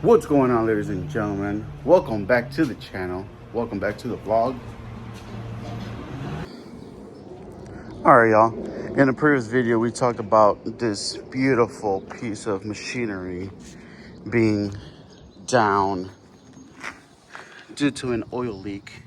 What's going on, ladies and gentlemen? Welcome back to the channel. Welcome back to the vlog. Alright, y'all. In the previous video, we talked about this beautiful piece of machinery being down due to an oil leak.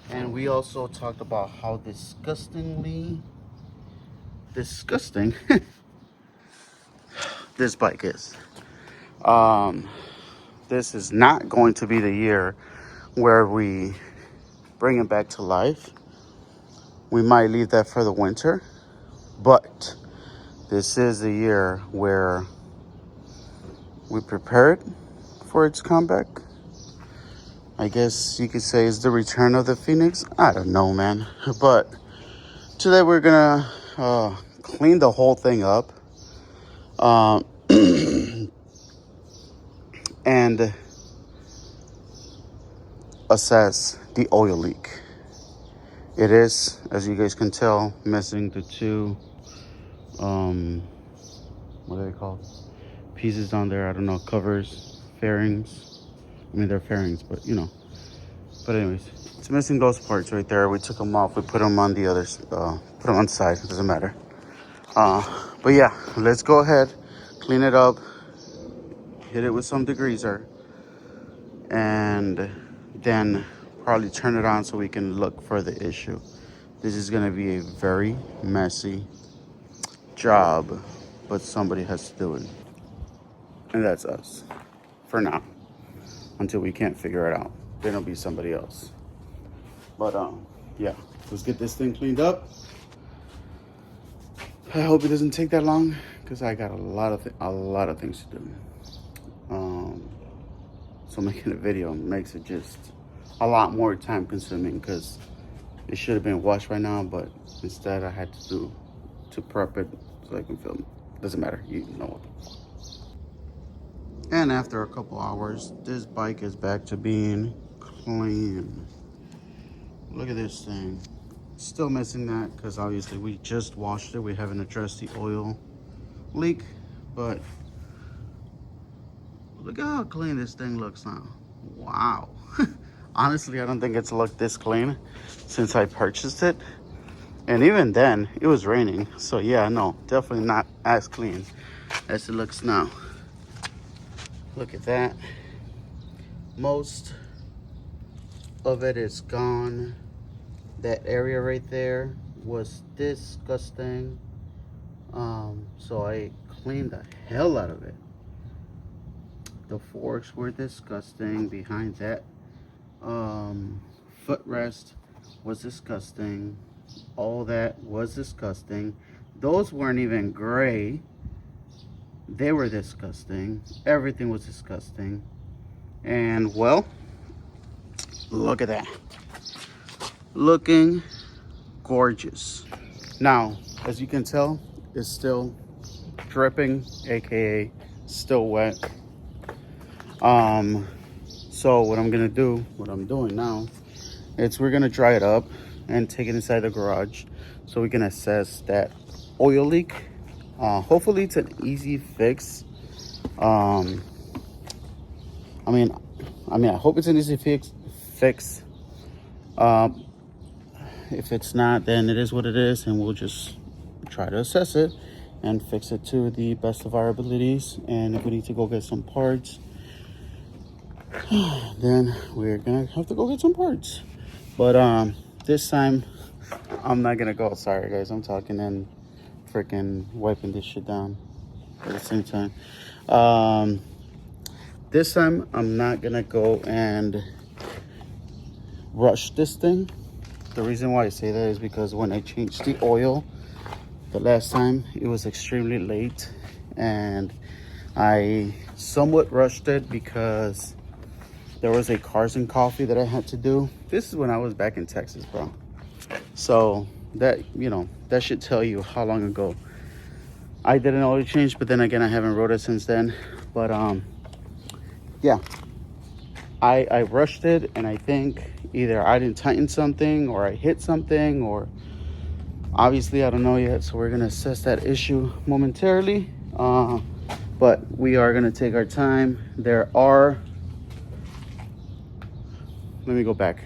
And we also talked about how disgusting this bike is. This is not going to be the year where we bring it back to life. We might leave that for the winter, but this is the year where we prepared for its comeback. I guess you could say it's the return of the Phoenix. I don't know, man. But today we're gonna clean the whole thing up and assess the oil leak. It is, as you guys can tell, missing the two what are they called, pieces on there. I don't know, covers, fairings. I mean, they're fairings, but you know. But anyways, it's missing those parts right there. We took them off. We put them on the others. Put them on the side. It doesn't matter. But yeah, let's go ahead, clean it up, hit it with some degreaser, and then probably turn it on so we can look for the issue. This is gonna be a very messy job, but somebody has to do it, and that's us for now, until we can't figure it out. Then it'll be somebody else. But yeah, let's get this thing cleaned up. I hope it doesn't take that long, because I got a lot of things to do. So making a video makes it just a lot more time consuming, because it should have been washed right now, but instead I had to prep it so I can film it. Doesn't matter, you know. And after a couple hours, this bike is back to being clean. Look at this thing. Still missing that, because obviously we just washed it. We haven't addressed the oil leak, but look at how clean this thing looks now. Wow. Honestly, I don't think it's looked this clean since I purchased it. And even then, it was raining. So yeah, no, definitely not as clean as it looks now. Look at that. Most of it is gone. That area right there was disgusting. So I cleaned the hell out of it. The forks were disgusting. Behind that footrest was disgusting. All that was disgusting. Those weren't even gray. They were disgusting. Everything was disgusting. And well, look at that. Looking gorgeous. Now, as you can tell, it's still dripping, aka still wet. So what I'm doing now, we're gonna dry it up and take it inside the garage so we can assess that oil leak. Hopefully it's an easy fix. I hope it's an easy fix. If it's not, then it is what it is, and we'll just try to assess it and fix it to the best of our abilities. And if we need to go get some parts, then we're gonna have to go get some parts. But this time I'm not gonna go. Sorry guys, I'm talking and freaking wiping this shit down at the same time. This time I'm not gonna go and rush this thing. The reason why I say that is because when I changed the oil the last time, it was extremely late, and I somewhat rushed it because there was a cars and coffee that I had to do. This is when I was back in Texas, bro. So that, you know, that should tell you how long ago I did an oil change. But then again, I haven't rode it since then. But yeah, I rushed it, and I think either I didn't tighten something or I hit something, or obviously I don't know yet. So we're gonna assess that issue momentarily. but we are gonna take our time. There are, let me go back.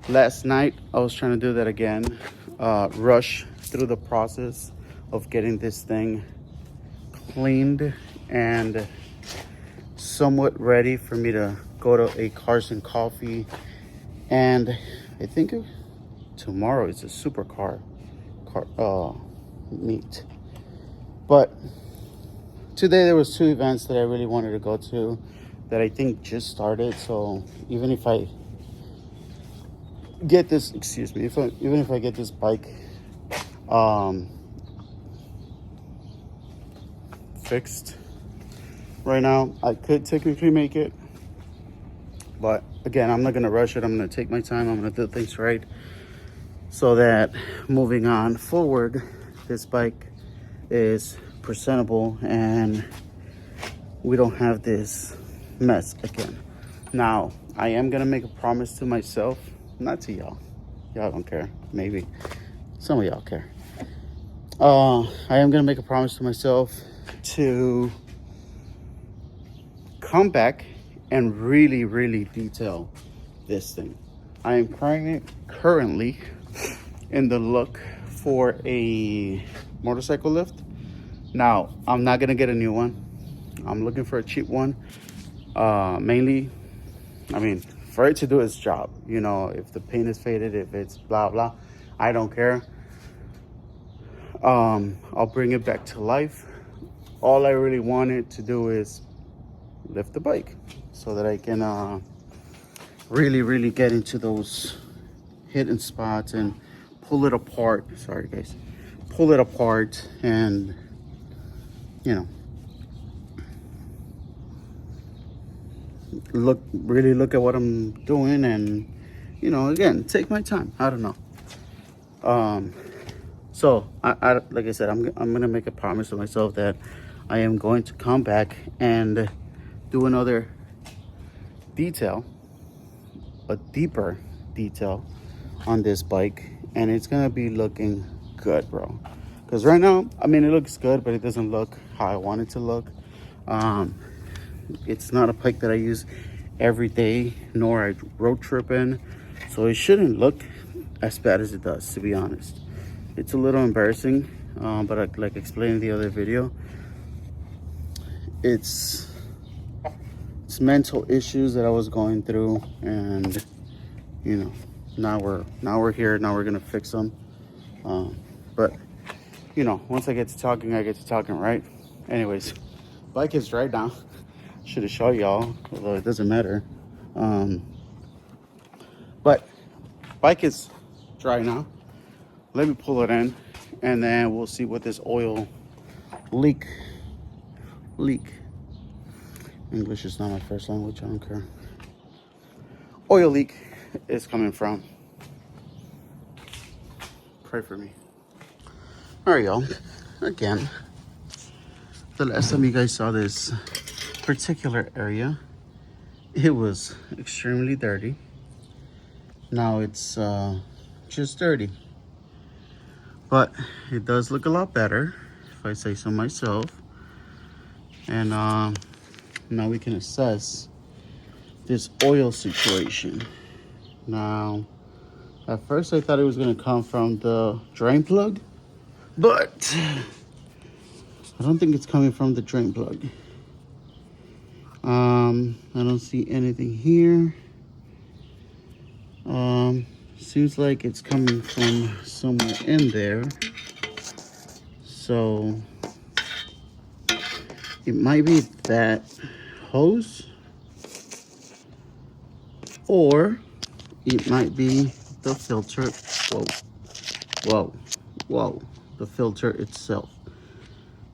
Last night I was trying to do that again, rush through the process of getting this thing cleaned and somewhat ready for me to go to a Cars and Coffee. And I think tomorrow is a supercar meet. But today there was 2 events that I really wanted to go to that I think just started. So even if I get this, even if I get this bike fixed right now, I could technically make it. But again, I'm not gonna rush it. I'm gonna take my time. I'm gonna do things right so that moving on forward, this bike is presentable and we don't have this mess again. Now, I am gonna make a promise to myself, not to y'all. Y'all don't care. Maybe some of y'all care. I am gonna make a promise to myself to come back and really detail this thing. I am currently in the look for a motorcycle lift. Now, I'm not gonna get a new one. I'm looking for a cheap one. Mainly, I mean, for it to do its job. You know, if the paint is faded, if it's blah blah, I don't care. I'll bring it back to life. All I really wanted to do is lift the bike so that I can really get into those hidden spots and pull it apart. Sorry guys, pull it apart and, you know, really look at what I'm doing and, you know, again, take my time. I don't know. So I like I said, I'm gonna make a promise to myself that I am going to come back and do another detail, a deeper detail on this bike, and it's gonna be looking good, bro. Because right now, I mean, it looks good, but it doesn't look how I want it to look. It's not a bike that I use every day, nor I road trip in, so it shouldn't look as bad as it does, to be honest. It's a little embarrassing, but like explained in the other video, it's mental issues that I was going through, and you know, now we're here. Now we're gonna fix them. But you know, once I get to talking, right? Anyways, bike is dry now. Should have showed y'all, although it doesn't matter. But bike is dry now. Let me pull it in, and then we'll see what this oil leak. English is not my first language, I don't care. Oil leak is coming from. Pray for me. All right, y'all. Again, the last time you guys saw this particular area, it was extremely dirty. Now it's just dirty. But it does look a lot better, if I say so myself. And now we can assess this oil situation. Now, at first I thought it was gonna come from the drain plug, but I don't think it's coming from the drain plug. I don't see anything here. Seems like it's coming from somewhere in there. So it might be that hose, or it might be the filter. Whoa, the filter itself,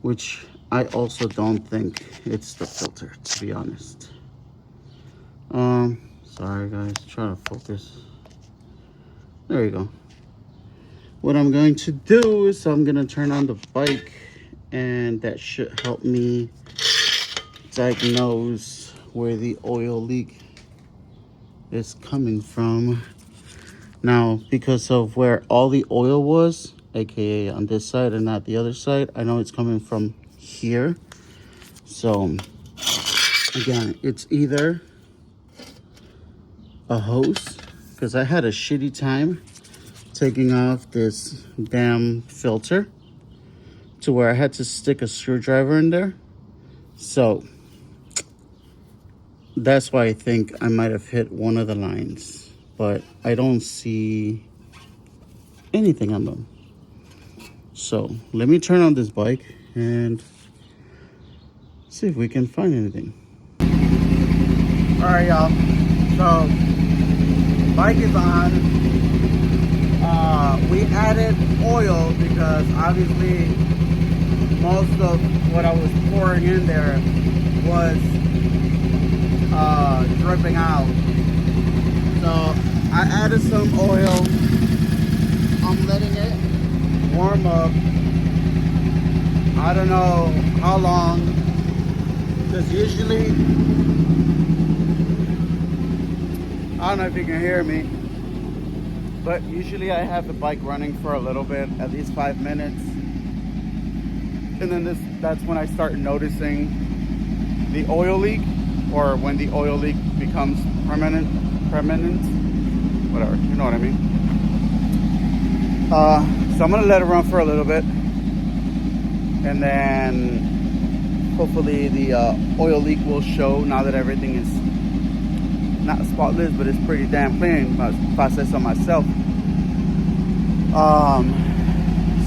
which I also don't think it's the filter, to be honest. Sorry guys, try to focus. There you go. What I'm going to do is I'm gonna turn on the bike, and that should help me diagnose where the oil leak is coming from. Now, because of where all the oil was, aka on this side and not the other side, I know it's coming from here. So again, it's either a hose, because I had a shitty time taking off this damn filter to where I had to stick a screwdriver in there. So that's why I think I might have hit one of the lines, but I don't see anything on them. So let me turn on this bike and see if we can find anything. All right, y'all. So bike is on. We added oil because obviously most of what I was pouring in there was dripping out. So I added some oil. I'm letting it warm up. I don't know how long, because usually, I don't know if you can hear me, but usually I have the bike running for a little bit, at least 5 minutes. And then that's when I start noticing the oil leak, or when the oil leak becomes permanent, whatever, you know what I mean. So I'm gonna let it run for a little bit, and then hopefully the oil leak will show now that everything is not spotless, but it's pretty damn clean, if I say so myself.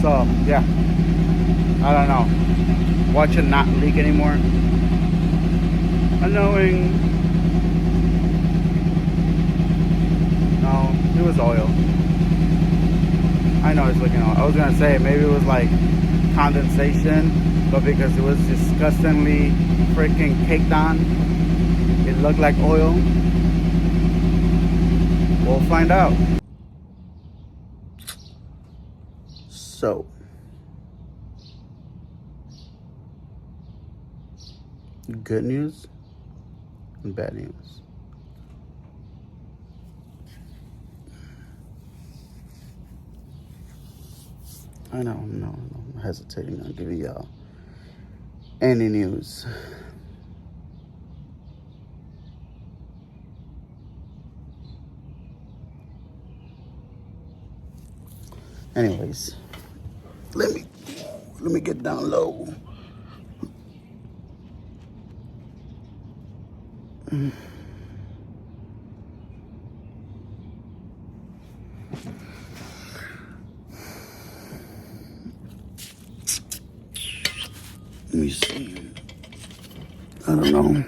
So yeah, I don't know. Watch it not leak anymore. Annoying. No, it was oil. I know it's looking oil. I was gonna say maybe it was like condensation, but because it was disgustingly freaking caked on, it looked like oil. We'll find out. So good news and bad news. I know, I'm hesitating on giving y'all any news. Anyways, let me get down low. Let me see. I don't know.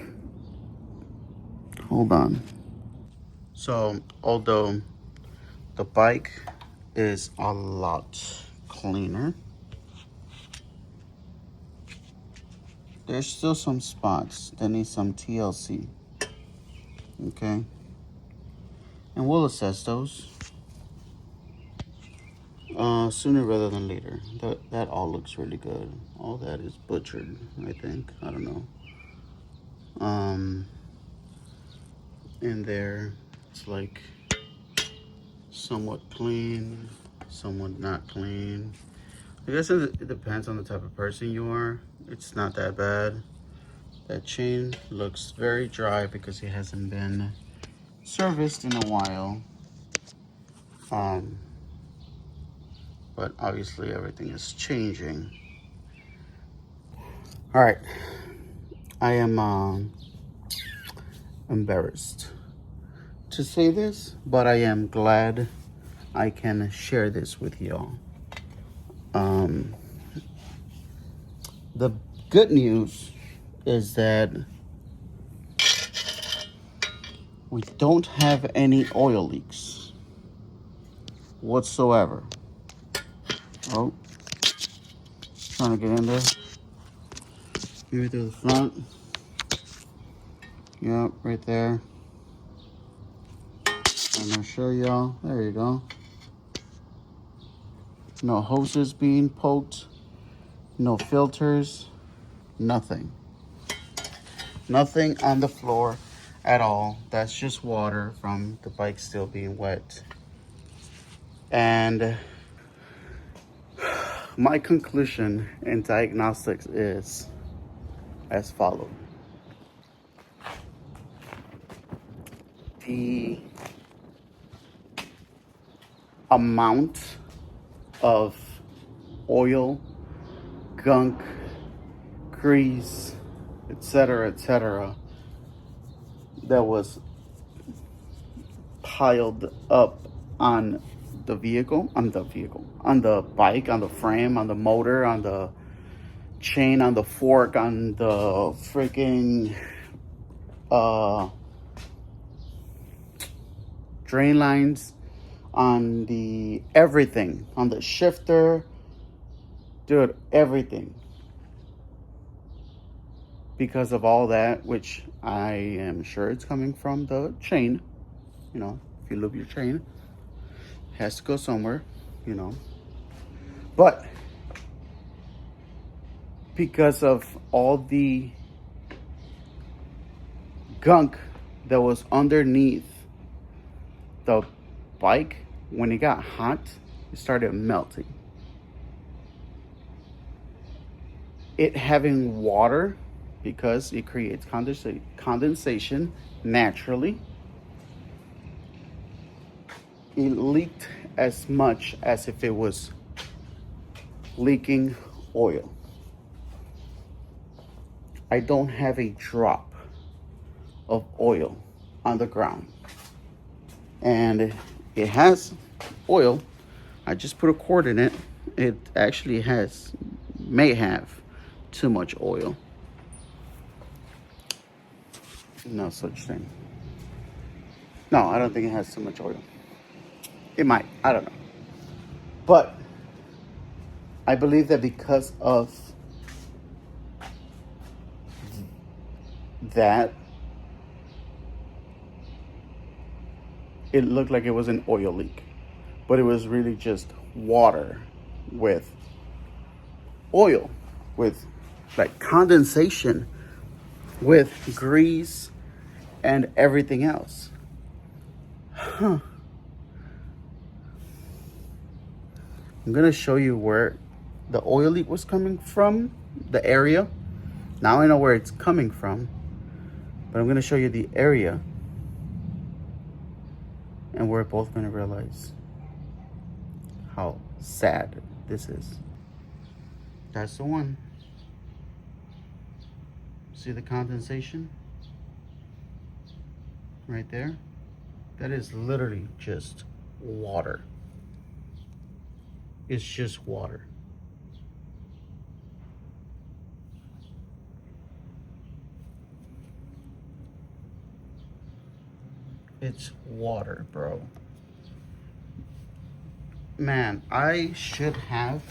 Hold on. So, although the bike is a lot cleaner, there's still some spots that need some TLC. Okay? And we'll assess those sooner rather than later. That all looks really good. All that is butchered, I think. I don't know. In there, it's like somewhat clean, somewhat not clean. I guess it depends on the type of person you are. It's not that bad. That chain looks very dry because it hasn't been serviced in a while. But obviously everything is changing. All right, I am embarrassed to say this, but I am glad I can share this with y'all. The good news is that we don't have any oil leaks whatsoever. Oh, trying to get in there. Maybe through the front. Yep, right there. I'm gonna show y'all. There you go. No hoses being poked. No filters. Nothing. Nothing on the floor at all. That's just water from the bike still being wet. And My conclusion in diagnostics is as follows. The amount of oil, gunk, grease, etc., that was piled up on the vehicle, on the bike, on the frame, on the motor, on the chain, on the fork, on the freaking drain lines, on the everything, on the shifter, dude, everything. Because of all that, which I am sure it's coming from the chain, you know, if you loop your chain, it has to go somewhere, you know. But because of all the gunk that was underneath the bike, when it got hot, it started melting. It having water, because it creates condensation naturally, it leaked as much as if it was leaking oil. I don't have a drop of oil on the ground, and it has oil. I just put a cord in it. It actually may have too much oil. No such thing. No, I don't think it has too much oil. It might, I don't know. But I believe that because of that, it looked like it was an oil leak, but it was really just water with oil, with like condensation, with grease and everything else. I'm gonna show you where the oil leak was coming from, the area. Now I know where it's coming from, but I'm gonna show you the area, and we're both gonna realize how sad this is. That's the one. See the condensation right there? That is literally just water. It's just water. It's water, bro. Man, I should have,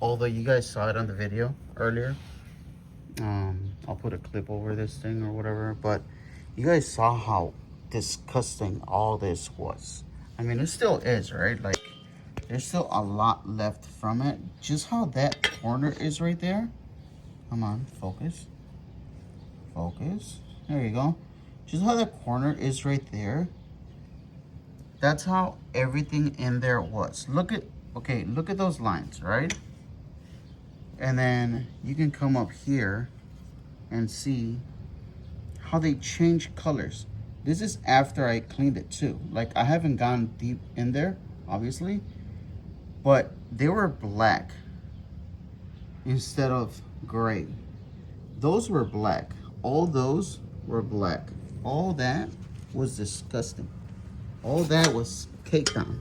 although you guys saw it on the video earlier. I'll put a clip over this thing or whatever, but you guys saw how disgusting all this was. I mean, it still is, right? Like, there's still a lot left from it. Just how that corner is right there. Come on, focus. Focus. There you go. Just how that corner is right there. That's how everything in there was. Look at those lines, right? And then you can come up here and see how they change colors. This is after I cleaned it too. Like, I haven't gone deep in there, obviously, but they were black instead of gray. Those were black. All those were black. All that was disgusting. All that was caked on.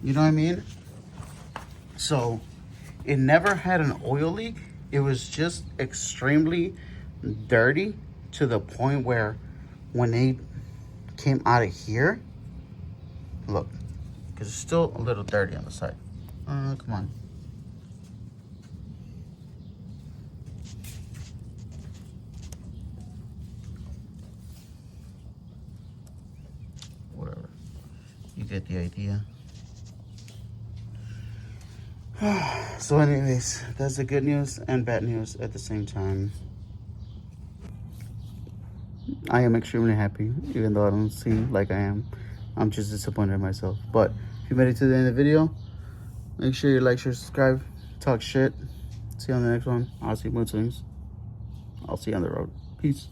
You know what I mean? So it never had an oil leak. It was just extremely dirty to the point where when they came out of here, look, because it's still a little dirty on the side. Come on. Whatever. You get the idea. So anyways, that's the good news and bad news at the same time. I am extremely happy, even though I don't seem like I am. I'm just disappointed in myself. But If you made it to the end of the video, make sure you like, share, subscribe, talk shit. See you on the next one. I'll see you mood swings. I'll see you on the road. Peace.